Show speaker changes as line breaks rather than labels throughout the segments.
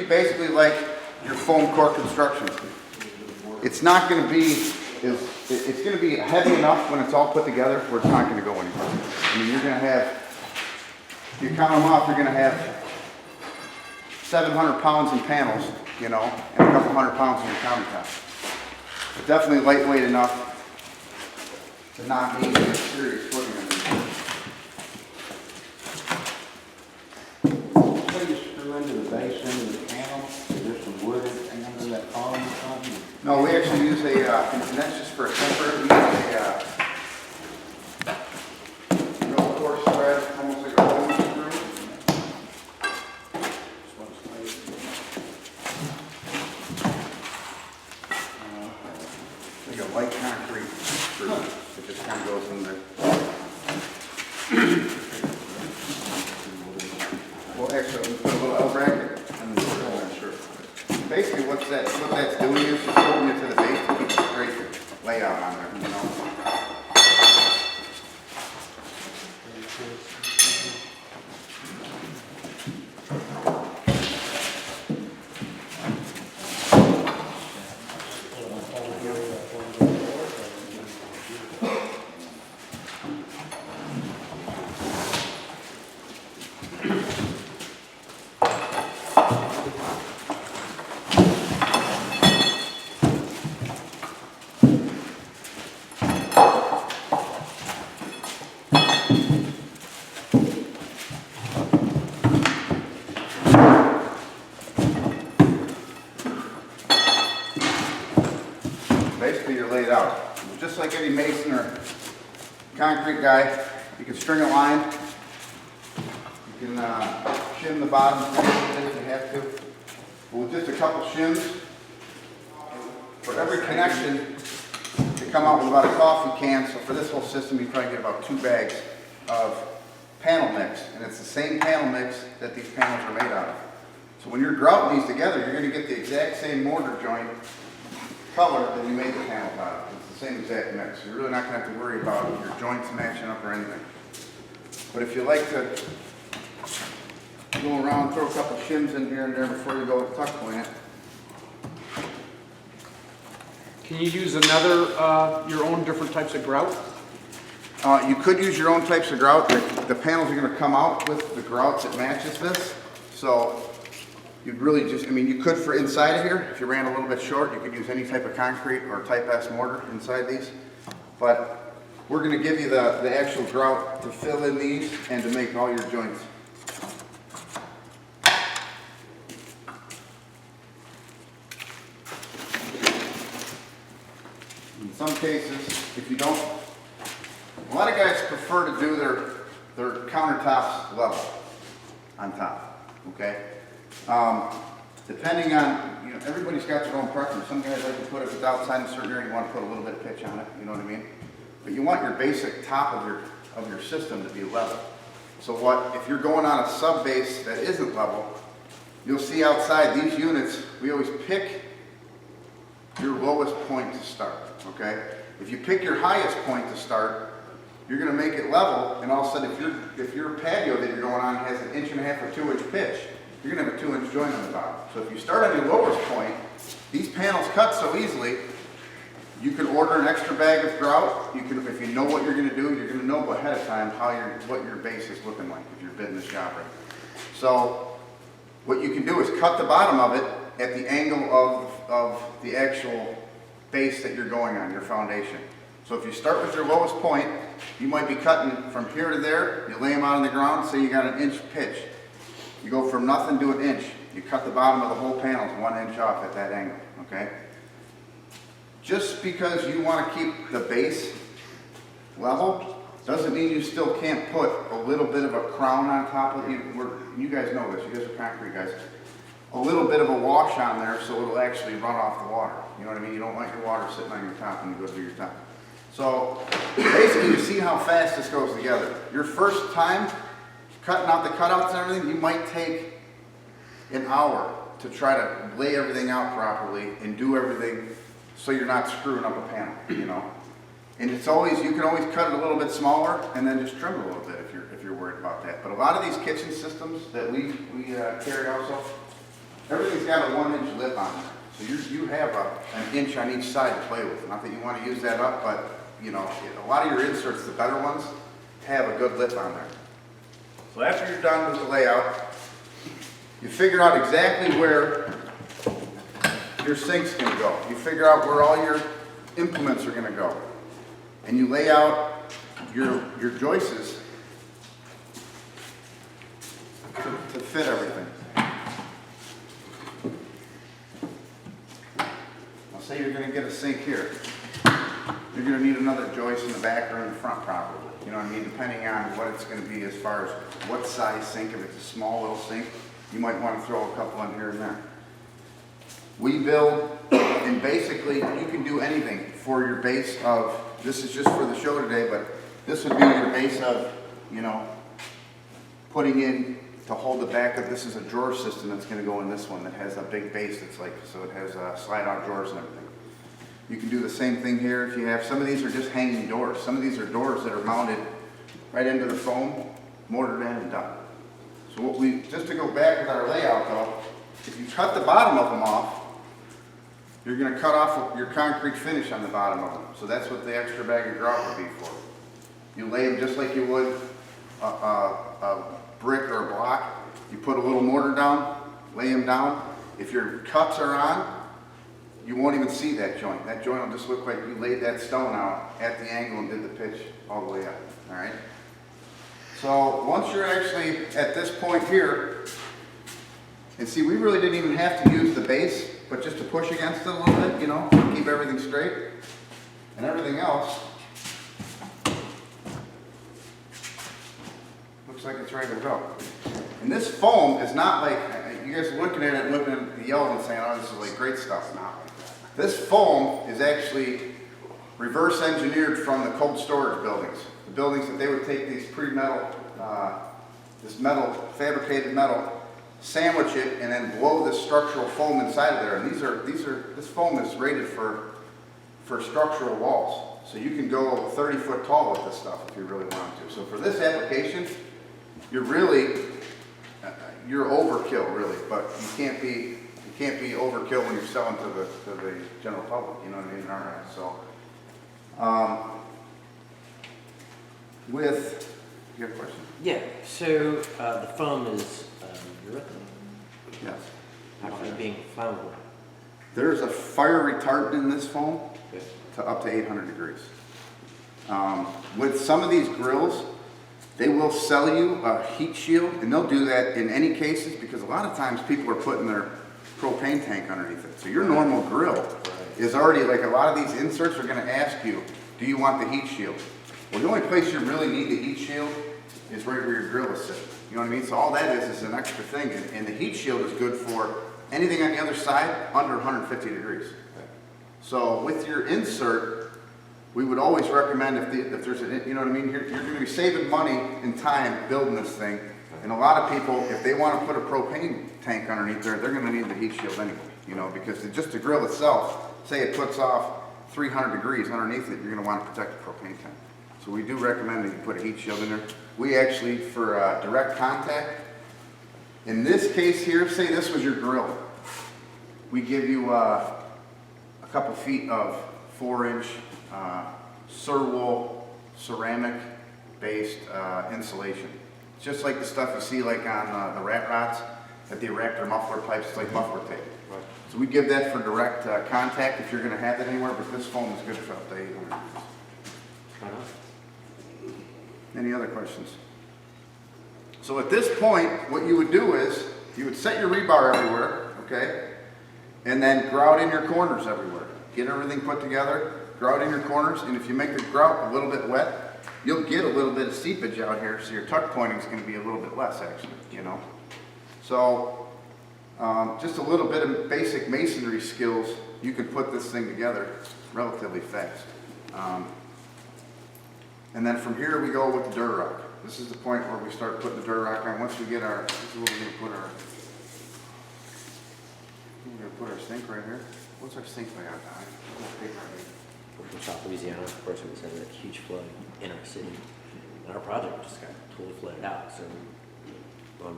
be basically like your foam core construction. It's not going to be, it's going to be heavy enough when it's all put together where it's not going to go anywhere. I mean, you're going to have, if you count them off, you're going to have 700 pounds in panels, you know, and a couple hundred pounds in your countertop. But definitely lightweight enough to not need any serious footing underneath.
So you screw into the base end of the panel, is there some wood under that column or something?
No, we actually use a, and that's just for a temporary, we use a real coarse thread, almost like a home screw. Like a light concrete screw. It just kind of goes in there. Well, actually, we put a little L bracket and then put it on there, sure. Basically, what that's doing is just holding it to the base to keep a straight layout on there, you know. Basically, you're laid out. Just like any mason or concrete guy, you can string a line. You can shim the bottom if you have to. But with just a couple shims, for every connection, you come out with about a coffee can. So for this whole system, you probably get about 2 bags of panel mix. And it's the same panel mix that these panels are made out of. So when you're grouting these together, you're going to get the exact same mortar joint color that you made the panel out of. It's the same exact mix. You're really not going to have to worry about your joints matching up or anything. But if you like to go around, throw a couple shims in here and there before you go to tuck point it.
Can you use another, your own different types of grout?
You could use your own types of grout. The panels are going to come out with the grout that matches this. So you'd really just, I mean, you could for inside of here, if you ran a little bit short, you could use any type of concrete or type S mortar inside these. But we're going to give you the actual grout to fill in these and to make all your joints. In some cases, if you don't, a lot of guys prefer to do their countertops level on top, okay? Depending on, you know, everybody's got their own preference. Some guys like to put it, if it's outside in a certain area, you want to put a little bit of pitch on it, you know what I mean? But you want your basic top of your system to be level. So if you're going on a sub base that isn't level, you'll see outside these units, we always pick your lowest point to start, okay? If you pick your highest point to start, you're going to make it level, and all of a sudden, if your patio that you're going on has an 1.5 or 2 inch pitch, you're going to have a 2 inch joint on the bottom. So if you start on your lowest point, these panels cut so easily, you can order an extra bag of grout. You can, if you know what you're going to do, you're going to know ahead of time what your base is looking like if you're bidding this job right. So what you can do is cut the bottom of it at the angle of the actual base that you're going on, your foundation. So if you start with your lowest point, you might be cutting from here to there. You lay them out on the ground, say you got an inch pitch. You go from nothing to an inch. You cut the bottom of the whole panels 1 inch off at that angle, okay? Just because you want to keep the base level doesn't mean you still can't put a little bit of a crown on top of it. You guys know this, you guys are concrete guys. A little bit of a wash on there so it'll actually run off the water. You know what I mean? You don't want your water sitting on your top when you go to do your top. So basically you see how fast this goes together. Your first time cutting out the cutouts and everything, you might take an hour to try to lay everything out properly and do everything so you're not screwing up a panel, you know. And it's always, you can always cut it a little bit smaller and then just trim it a little bit if you're worried about that. But a lot of these kitchen systems that we carry also, everything's got a 1-inch lip on there. So you have an inch on each side to play with. Not that you want to use that up, but you know, a lot of your inserts, the better ones, have a good lip on there. So after you're done with the layout, you figure out exactly where your sink's going to go. You figure out where all your implements are going to go. And you lay out your joists to fit everything. Now say you're going to get a sink here. You're going to need another joist in the back or in the front probably. You know what I mean? Depending on what it's going to be as far as what size sink. If it's a small little sink, you might want to throw a couple in here and there. We build, and basically you can do anything for your base of, this is just for the show today, but this would be your base of, you know, putting in to hold the back of, this is a drawer system that's going to go in this one that has a big base that's like, so it has slide out drawers and everything. You can do the same thing here if you have, some of these are just hanging doors. Some of these are doors that are mounted right into the foam, mortared in and done. So what we, just to go back with our layout though, if you cut the bottom of them off, you're going to cut off your concrete finish on the bottom of them. So that's what the extra bag of grout would be for. You lay them just like you would a brick or a block. You put a little mortar down, lay them down. If your cuts are on, you won't even see that joint. That joint will just look like you laid that stone out at the angle and did the pitch all the way up. All right. So once you're actually at this point here, and see, we really didn't even have to use the base, but just to push against it a little bit, you know, keep everything straight, and everything else looks like it's ready to go. And this foam is not like, you guys are looking at it, looking at the yellow and saying, oh, this is like great stuff. Not like that. This foam is actually reverse engineered from the cold storage buildings. The buildings that they would take these pre-metal, this metal, fabricated metal, sandwich it, and then blow this structural foam inside of there. And this foam is rated for structural walls. So you can go 30 foot tall with this stuff if you really want to. So for this application, you're overkill really, but you can't be overkill when you're selling to the general public. You know what I mean? All right. So you got a question?
Yeah, so the foam is urethane.
Yes.
How about it being flammable?
There's a fire retardant in this foam
Okay.
to up to 800 degrees. With some of these grills, they will sell you a heat shield, and they'll do that in any cases because a lot of times people are putting their propane tank underneath it. So your normal grill is already, like a lot of these inserts are going to ask you, do you want the heat shield? Well, the only place you really need the heat shield is right where your grill is sitting. You know what I mean? So all that is an extra thing, and the heat shield is good for anything on the other side under 150 degrees. So with your insert, we would always recommend if there's a, you know what I mean? You're going to be saving money and time building this thing. And a lot of people, if they want to put a propane tank underneath there, they're going to need the heat shield anyway. You know, because just the grill itself, say it puts off 300 degrees underneath it, you're going to want to protect the propane tank. So we do recommend that you put a heat shield in there. We actually, for direct contact, in this case here, say this was your grill, we give you a couple feet of 4-inch Surwool ceramic-based insulation. It's just like the stuff you see like on the rat rods that they wrap their muffler pipes. It's like muffler tape.
Right.
So we give that for direct contact if you're going to have that anywhere, but this foam is good for up to 800 degrees.
Right on.
Any other questions? So at this point, what you would do is you would set your rebar everywhere, okay? And then grout in your corners everywhere. Get everything put together, grout in your corners, and if you make the grout a little bit wet, you'll get a little bit of seepage out here, so your tuck pointing is going to be a little bit less actually, you know? So just a little bit of basic masonry skills, you can put this thing together relatively fast. And then from here we go with the dirt rock. This is the point where we start putting the dirt rock on. Once we get this is where we're going to put our sink right here. What's our sink layout?
We're from South Louisiana, of course, it was a huge flood in our city. And our project just got totally flooded out. So my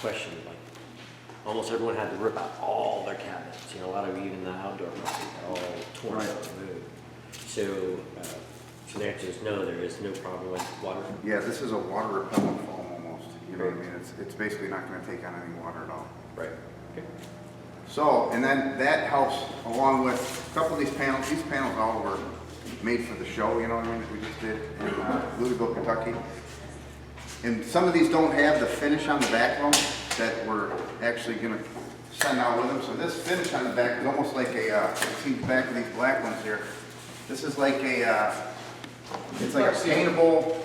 question, like, almost everyone had to rip out all their cabinets. You know, a lot of even the outdoor ones, they got all torn
Right.
out and removed. So, so the answer is no, there is no problem with water.
Yeah, this is a water repellent foam almost, you know what I mean? It's basically not gonna take on any water at all.
Right. Okay.
So, and then that helps along with a couple of these panels all were made for the show, you know what I mean, that we just did in Louisville, Kentucky. And some of these don't have the finish on the back of them that we're actually gonna send out with them. So this finish on the back is almost like a, see the back of these black ones here. This is like a, it's like a paintable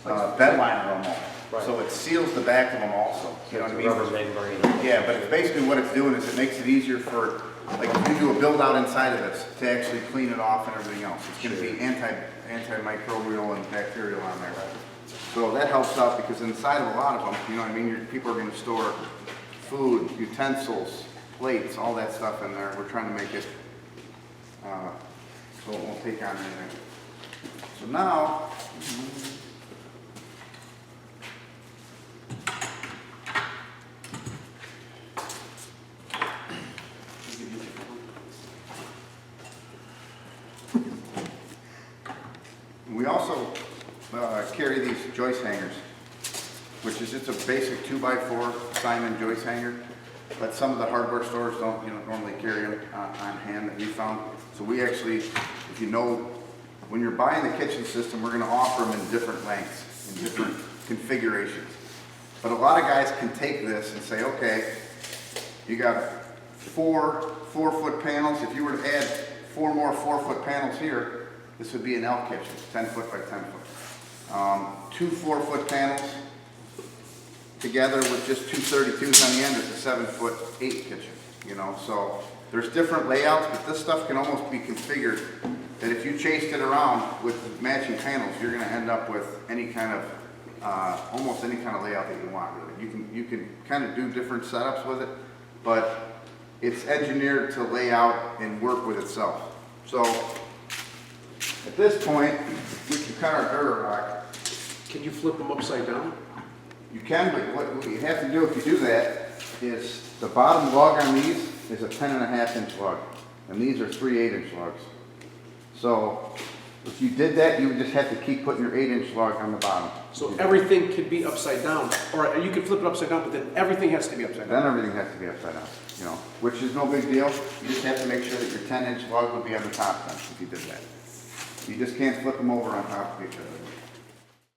bed liner almost.
Right.
So it seals the back of them also, you know what I mean?
Rubber membrane.
Yeah, but it's basically what it's doing is it makes it easier for, like if you do a build out inside of this, to actually clean it off and everything else. It's gonna be antimicrobial and bacterial on there. So that helps out because inside of a lot of them, you know what I mean, people are gonna store food, utensils, plates, all that stuff in there. We're trying to make it, so it won't take on anything. So now, we also carry these joist hangers, which is just a basic 2x4 Simon joist hanger, but some of the hardware stores don't, you know, normally carry them on hand that we found. So we actually, if you know, when you're buying the kitchen system, we're going to offer them in different lengths, in different configurations. But a lot of guys can take this and say, okay, you got 4-foot panels. If you were to add 4 more 4-foot panels here, this would be an L kitchen, 10 foot by 10 foot. 2 4-foot panels together with just 2 32s on the end is a 7-foot 8 kitchen, you know. So there's different layouts, but this stuff can almost be configured that if you chased it around with matching panels, you're gonna end up with any kind of, almost any kind of layout that you want, really. You can kind of do different setups with it, but it's engineered to lay out and work with itself. So at this point, we can cut our Durarock.
Can you flip them upside down?
You can, but what you have to do if you do that is the bottom lug on these is a 10.5-inch lug, and these are 3 8-inch lugs. So if you did that, you would just have to keep putting your 8-inch lug on the bottom.
So everything could be upside down, or you could flip it upside down, but then everything has to be upside down.
Then everything has to be upside down, you know, which is no big deal. You just have to make sure that your 10-inch lug would be on the top then if you did that. You just can't flip them over on top of each other.